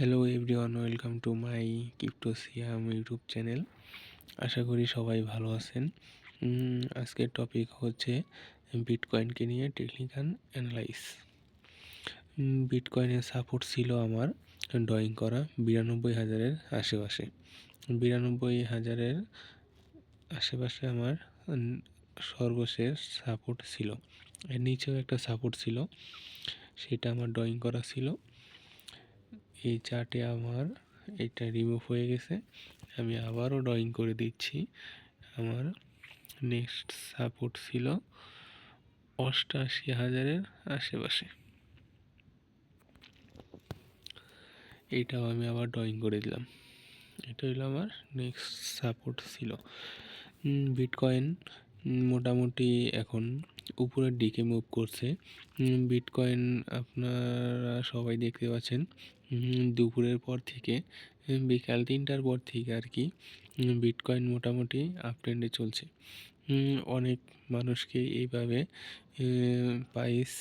Hello everyone, welcome to my Cryptosium YouTube channel. আশা করি সবাই ভালো আছেন। আজকের টপিক হচ্ছে বিটকয়েনকে নিয়ে টেকনিক্যাল অ্যানালাইস। বিটকয়েনের সাপোর্ট ছিল আমার ড্রয়িং করা 92,000-এর আশেপাশে। 92,000-এর আশেপাশে আমার সর্বশেষ সাপোর্ট ছিল। এর নিচেও একটা সাপোর্ট ছিল, সেটা আমার ড্রয়িং করা ছিল। এই চার্টে আমার এটা রিমুভ হয়ে গেছে, আমি আবারও ড্রয়িং করে দিচ্ছি। আমার নেক্সট সাপোর্ট ছিল 88,000-এর আশেপাশে, এইটাও আমি আবার ড্রয়িং করে দিলাম। এটা হলো আমার নেক্সট সাপোর্ট ছিল। বিটকয়েন মোটামুটি এখন উপরের দিকে মুভ করছে। বিটকয়েন আপনারা সবাই দেখতে পাচ্ছেন দুপুরের পর থেকে বিকাল 3টার পর থেকে আর কি বিটকয়েন মোটামুটি আপ ট্রেন্ডে চলছে। অনেক মানুষকে এইভাবে প্রাইস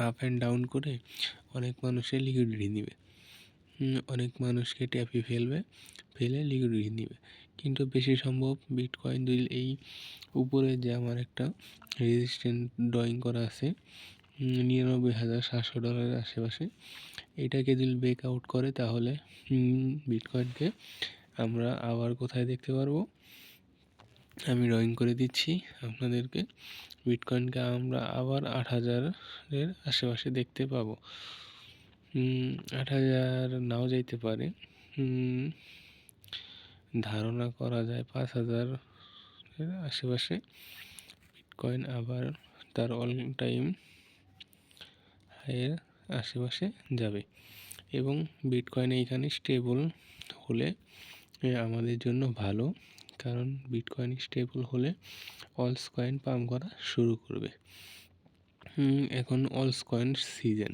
আপ অ্যান্ড ডাউন করে অনেক মানুষের লিকুইডিটি নেবে, অনেক মানুষকে ট্যাপে ফেলে লিকুইডিটি নেবে। কিন্তু বেশি সম্ভব বিটকয়েন যদি এই উপরে যে আমার একটা রেজিস্ট্যান্ট ড্রয়িং করা আছে $99,700 আশেপাশে, এটাকে যদি ব্রেকআউট করে তাহলে বিটকয়েনকে আমরা আবার কোথায় দেখতে পারবো, আমি ড্রয়িং করে দিচ্ছি আপনাদেরকে। বিটকয়েনকে আমরা আবার 8,000-এর আশেপাশে দেখতে পাবো। 8,000 নাও যাইতে পারে, ধারণা করা যায় 5,000-এর আশেপাশে বিটকয়েন আবার তার অল টাইম হাইয়ের আশেপাশে যাবে। এবং বিটকয়েন এইখানে স্টেবল হলে আমাদের জন্য ভালো, কারণ বিটকয়েন স্টেবল হলে অলস কয়েন পাম্প করা শুরু করবে। এখন অলস কয়েন সিজন,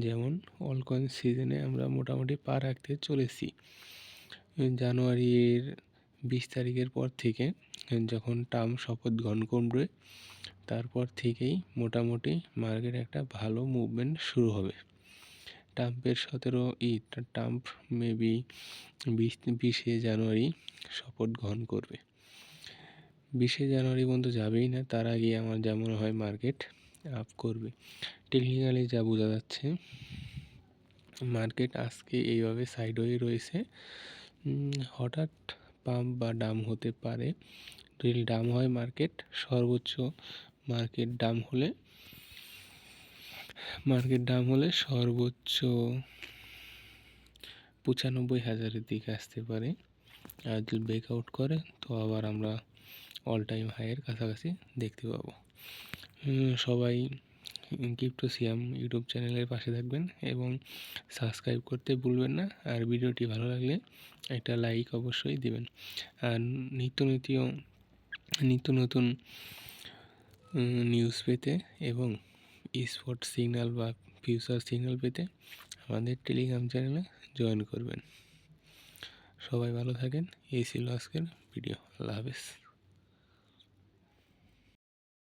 যেমন অল কয়েন সিজনে আমরা মোটামুটি পা রাখতে চলেছি। জানুয়ারির 20 তারিখের পর থেকে যখন ট্রাম্প শপথ গ্রহণ করবে, তারপর থেকেই মোটামুটি মার্কেট একটা ভালো মুভমেন্ট শুরু হবে। ট্রাম্পের ট্রাম্প মেবি 20শে জানুয়ারি শপথ গ্রহণ করবে। 20শে জানুয়ারি পর্যন্ত যাবেই না, তার আগে আমার যেমন হয় মার্কেট আপ করবে। টেকনিক্যালি যা বোঝা যাচ্ছে, মার্কেট আজকে এইভাবে সাইডওয়ে রয়েছে। হঠাৎ পাম্প বা ডাম হতে পারে। যদি ডাম হয় মার্কেট সর্বোচ্চ মার্কেট ডাম হলে সর্বোচ্চ 95,000-এর দিকে আসতে পারে। আর যদি ব্রেকআউট করে তো আবার আমরা অল টাইম হাইয়ের কাছাকাছি দেখতে পাবো। সবাই ক্রিপ্টোসিয়াম ইউটিউব চ্যানেলের পাশে থাকবেন এবং সাবস্ক্রাইব করতে ভুলবেন না। আর ভিডিওটি ভালো লাগলে একটা লাইক অবশ্যই দিবেন। আর নিত্য নতুন নিউজ পেতে এবং স্পট সিগন্যাল বা ফিউচার সিগন্যাল পেতে আমাদের টেলিগ্রাম চ্যানেলে জয়েন করবেন। সবাই ভালো থাকেন। এই ছিল আজকের ভিডিও। আল্লাহ হাফেজ।